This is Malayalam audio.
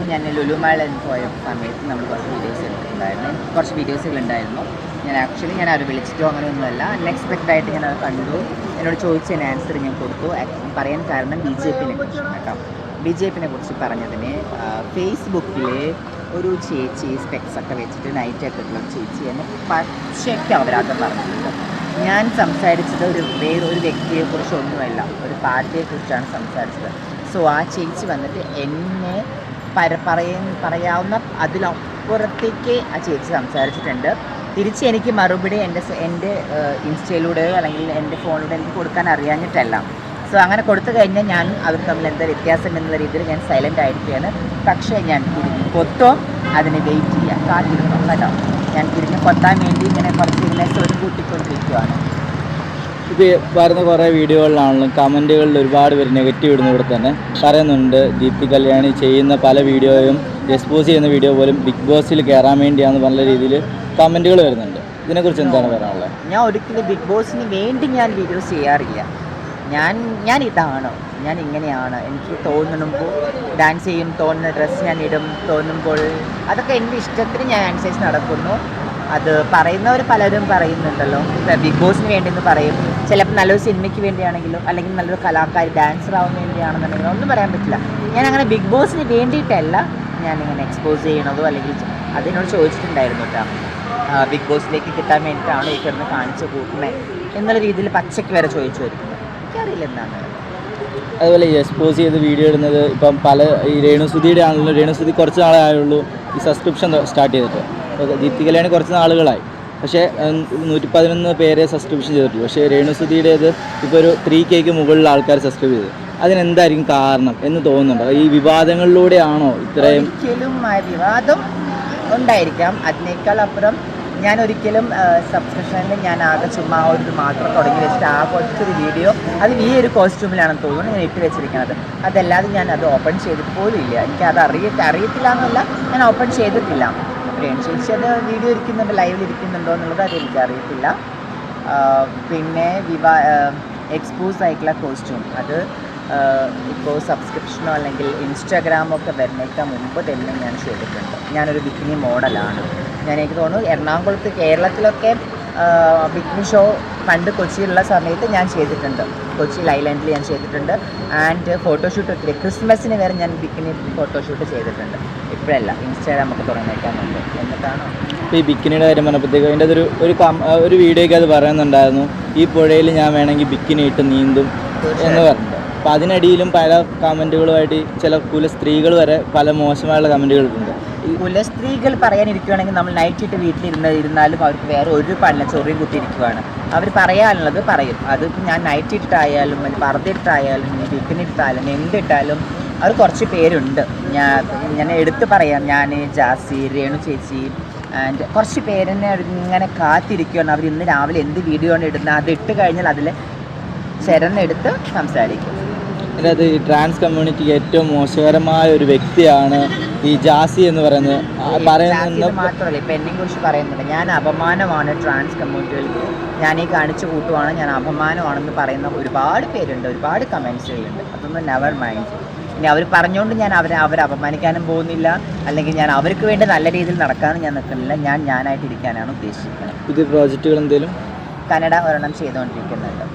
ഞാൻ ലുലുമാളിൽ പോയ സമയത്ത് നമ്മൾ കുറച്ച് വീഡിയോസുകൾ ഉണ്ടായിരുന്നു. ഞാൻ അവർ വിളിച്ചിട്ടോ അങ്ങനെയൊന്നുമല്ല, അൺഎക്സ്പെക്റ്റഡ് ആയിട്ട് ഞാൻ അത് കണ്ടു. എന്നോട് ചോദിച്ചതിന് ആൻസർ ഞാൻ കൊടുത്തു. പറയാൻ കാരണം BJP-നെ കുറിച്ചാണ് കേട്ടോ. BJP-നെ കുറിച്ച് പറഞ്ഞതിന് ഫേസ്ബുക്കിൽ ഒരു ചേച്ചി സ്പെക്സൊക്കെ വെച്ചിട്ട് നൈറ്റൊക്കെ ഉള്ള ചേച്ചി എന്നെ പച്ചയ്ക്ക് അവരാദ്യം പറഞ്ഞിട്ടുണ്ട്. ഞാൻ സംസാരിച്ചത് വേറൊരു വ്യക്തിയെക്കുറിച്ചൊന്നുമല്ല, ഒരു പാർട്ടിയെക്കുറിച്ചാണ് സംസാരിച്ചത്. സോ ആ ചേച്ചി വന്നിട്ട് എന്നെ പറയാവുന്ന അതിലപ്പുറത്തേക്ക് ആ ചേച്ചി സംസാരിച്ചിട്ടുണ്ട്. തിരിച്ച് എനിക്ക് മറുപടി എൻ്റെ ഇൻസ്റ്റയിലൂടെയോ അല്ലെങ്കിൽ എൻ്റെ ഫോണിലൂടെ എനിക്ക് കൊടുക്കാൻ അറിയാഞ്ഞിട്ടല്ല. സോ അങ്ങനെ കൊടുത്തു കഴിഞ്ഞാൽ ഞാൻ അവർ തമ്മിൽ എന്താ വ്യത്യാസം എന്നുള്ള രീതിയിൽ ഞാൻ സൈലൻ്റ് ആയിരിക്കുകയാണ്. പക്ഷേ ഞാൻ തിരിഞ്ഞ് കൊത്തോ അതിന് വെയിറ്റ് ചെയ്യാം, കാത്തിരുന്നു കേട്ടോ. ഞാൻ തിരിഞ്ഞ് കൊത്താൻ വേണ്ടി ഇങ്ങനെ കുറച്ച് ഒരു കൂട്ടിക്കൊണ്ടിരിക്കുകയാണ്. ഇപ്പോൾ വരുന്ന കുറേ വീഡിയോകളിലാണെങ്കിലും കമൻറ്റുകളിൽ ഒരുപാട് പേര് നെഗറ്റീവ് ഇടുന്ന ഇവിടെ തന്നെ പറയുന്നുണ്ട്, ദീപ്തി കല്യാണി ചെയ്യുന്ന പല വീഡിയോയും എക്സ്പോസ് ചെയ്യുന്ന വീഡിയോ പോലും ബിഗ് ബോസിൽ കയറാൻ വേണ്ടിയാണെന്ന് പല രീതിയിൽ കമൻറ്റുകൾ വരുന്നുണ്ട്. ഇതിനെക്കുറിച്ച് എന്താണ് പറയാനുള്ളത്? ഞാൻ ഒരിക്കലും ബിഗ് ബോസിന് വേണ്ടി ഞാൻ വീഡിയോസ് ചെയ്യാറില്ല. ഞാൻ ഇതാണ്, ഞാൻ ഇങ്ങനെയാണ്, എനിക്ക് തോന്നുമ്പോൾ ഡാൻസ് ചെയ്യും, തോന്നുന്ന ഡ്രസ്സ് ഞാൻ ഇടും, തോന്നുമ്പോൾ അതൊക്കെ എൻ്റെ ഇഷ്ടത്തിന് ഞാൻ അനുസരിച്ച് നടക്കുന്നു. അത് പറയുന്നവർ പലരും പറയുന്നുണ്ടല്ലോ, ബിഗ് ബോസിന് വേണ്ടിയെന്ന് പറയും. ചിലപ്പോൾ നല്ലൊരു സിനിമയ്ക്ക് വേണ്ടിയാണെങ്കിലും അല്ലെങ്കിൽ നല്ലൊരു കലാകാരി ഡാൻസർ ആവാൻ വേണ്ടിയാണെന്നുണ്ടെങ്കിലും ഒന്നും പറയാൻ പറ്റില്ല. ഞാൻ അങ്ങനെ ബിഗ് ബോസിന് വേണ്ടിയിട്ടല്ല ഞാനിങ്ങനെ എക്സ്പോസ് ചെയ്യണതോ അല്ലെങ്കിൽ അതിനോട് ചോദിച്ചിട്ടുണ്ടായിരുന്നു കേട്ടോ, ബിഗ് ബോസിലേക്ക് കിട്ടാൻ വേണ്ടിയിട്ടാണോ ഈ കിടന്ന് കാണിച്ചു കൂട്ടണേ എന്നുള്ള രീതിയിൽ പച്ചയ്ക്ക് വരെ ചോദിച്ചു വരുന്നത്. എനിക്കറിയില്ല എന്താണ്. അതുപോലെ ഈ എക്സ്പോസ് ചെയ്ത് വീഡിയോ ഇടുന്നത് ഇപ്പം പല ഈ രേണുസുധിയുടെ ആണല്ലോ. രേണുസുധി കുറച്ച് നാളെ ആയുള്ളൂ ഈ സബ്സ്ക്രിപ്ഷൻ സ്റ്റാർട്ട് ചെയ്തിട്ട്. ദീപ്തി കല്യാണി കുറച്ച് നാളുകളായി, പക്ഷേ 111 പേരെ സബ്സ്ക്രിപ്ഷൻ ചെയ്തിട്ടുള്ളൂ. പക്ഷേ രേണുസുധിയുടേത് ഇപ്പോൾ ഒരു 3K മുകളിൽ ആൾക്കാർ സബ്സ്ക്രൈബ് ചെയ്തു. അതിനെന്തായിരിക്കും കാരണം എന്ന് തോന്നുന്നുണ്ടോ? ഈ വിവാദങ്ങളിലൂടെയാണോ ഇത്രയും? ഒരിക്കലും വിവാദം ഉണ്ടായിരിക്കാം. അതിനേക്കാൾ അപ്പുറം ഞാൻ ഒരിക്കലും സബ്സ്ക്രിപ്ഷനിൽ ഞാൻ ആകെ ചുമ്മാ ഒരു മാത്രം തുടങ്ങി വെച്ചിട്ട് ആ കുറച്ചൊരു വീഡിയോ അത് ഈ ഒരു കോസ്റ്റ്യൂമിലാണെന്ന് തോന്നുന്നു ഞാൻ ഇട്ട് വെച്ചിരിക്കുന്നത്. അതല്ലാതെ ഞാൻ അത് ഓപ്പൺ ചെയ്തിട്ട് പോലും ഇല്ല. എനിക്കത് അറിയത്തില്ല എന്നല്ല, ഞാൻ ഓപ്പൺ ചെയ്തിട്ടില്ല. ചേച്ചി അത് വീഡിയോ ഇരിക്കുന്നുണ്ട്, ലൈവിൽ ഇരിക്കുന്നുണ്ടോ എന്നുള്ളത് അത് എനിക്കറിയത്തില്ല. പിന്നെ എക്സ്പോസ് ആയിട്ടുള്ള കോസ്റ്റ്യൂം അത് ഇപ്പോൾ സബ്സ്ക്രിപ്ഷനോ അല്ലെങ്കിൽ ഇൻസ്റ്റാഗ്രാമോ ഒക്കെ വരുന്നേക്കാൾ മുമ്പ് തന്നെ ഞാൻ ചെയ്തിട്ടുണ്ട്. ഞാനൊരു ബിക്കിനി മോഡലാണ്. എനിക്ക് തോന്നുന്നു എറണാകുളത്ത് കേരളത്തിലൊക്കെ ബിക്കിനി ഷോ പണ്ട് കൊച്ചിയിലുള്ള സമയത്ത് ഞാൻ ചെയ്തിട്ടുണ്ട്. കൊച്ചിയിൽ ഐലൻഡിൽ ഞാൻ ചെയ്തിട്ടുണ്ട്. ആൻഡ് ഫോട്ടോഷൂട്ട് ഒത്തിരി ക്രിസ്മസിന് വരെ ഞാൻ ബിക്കിനി ഫോട്ടോഷൂട്ട് ചെയ്തിട്ടുണ്ട്. ഇപ്പോഴല്ല, ഇൻസ്റ്റാഗ്രാം ഒക്കെ തുറന്നേക്കാൻ മുമ്പ്. എന്നിട്ടാണോ ഇപ്പോൾ ഈ ബിക്കിനിയുടെ കാര്യം പറഞ്ഞപ്പോഴത്തേക്ക് അതിൻ്റെ ഒരു വീഡിയോയ്ക്ക് അത് പറയുന്നുണ്ടായിരുന്നു, ഈ പുഴയിൽ ഞാൻ വേണമെങ്കിൽ ബിക്കിനി ഇട്ട് നീന്തും എന്ന് പറഞ്ഞിട്ടുണ്ട്. അപ്പോൾ അതിനടിയിലും പല കമൻറ്റുകളുമായിട്ട് ചില കുലസ്ത്രീകൾ വരെ പല മോശമായുള്ള കമൻറ്റുകൾ ഇട്ടുണ്ട്. കുലസ്ത്രീകൾ പറയാനിരിക്കുകയാണെങ്കിൽ നമ്മൾ നൈറ്റ് ഇട്ട് വീട്ടിലിരുന്നാലും അവർക്ക് വേറെ ഒരു പണില്ല, ചൊറിയും കുത്തിയിരിക്കുവാണ്. അവർ പറയാനുള്ളത് പറയും. അത് ഞാൻ നൈറ്റ് ഇട്ടായാലും പർദ്ദയിട്ടായാലും ബിക്കിനിട്ടായാലും എന്തിട്ടാലും അവർ കുറച്ച് പേരുണ്ട്. ഞാൻ എടുത്ത് പറയാം, ഞാൻ ജാസി, രേണു ചേച്ചി ആൻഡ് കുറച്ച് പേരെന്നെ ഇങ്ങനെ കാത്തിരിക്കുകയാണ്. അവർ ഇന്ന് രാവിലെ എന്ത് വീഡിയോ ആണ് ഇടുന്നത്, അത് ഇട്ട് കഴിഞ്ഞാൽ അതിൽ ചേർന്നെടുത്ത് സംസാരിക്കും. അതായത് ഈ ട്രാൻസ് കമ്മ്യൂണിറ്റിക്ക് ഏറ്റവും മോശകരമായ ഒരു വ്യക്തിയാണ് ഈ ജാസി എന്ന് പറയുന്നത്. മാത്രമല്ല, ഇപ്പം എന്നെ കുറിച്ച് പറയുന്നുണ്ട്, ഞാൻ അപമാനമാണ് ട്രാൻസ് കമ്മ്യൂണിറ്റികൾക്ക്, ഞാൻ ഈ കാണിച്ചു കൂട്ടുവാണ്, ഞാൻ അപമാനമാണെന്ന് പറയുന്ന ഒരുപാട് പേരുണ്ട്, ഒരുപാട് കമൻസുകളുണ്ട്. അതൊന്നും നെവർ മൈൻഡ്. ഇനി അവർ പറഞ്ഞുകൊണ്ട് ഞാൻ അവരെ അപമാനിക്കാനും പോകുന്നില്ല, അല്ലെങ്കിൽ ഞാൻ അവർക്ക് വേണ്ടി നല്ല രീതിയിൽ നടക്കാനും ഞാൻ നിൽക്കുന്നില്ല. ഞാനായിട്ട് ഇരിക്കാനാണ് ഉദ്ദേശിക്കുന്നത്. പുതിയ പ്രോജക്റ്റുകൾ എന്തെങ്കിലും കന്നഡ ഒരെണ്ണം ചെയ്തുകൊണ്ടിരിക്കുന്നുണ്ട്.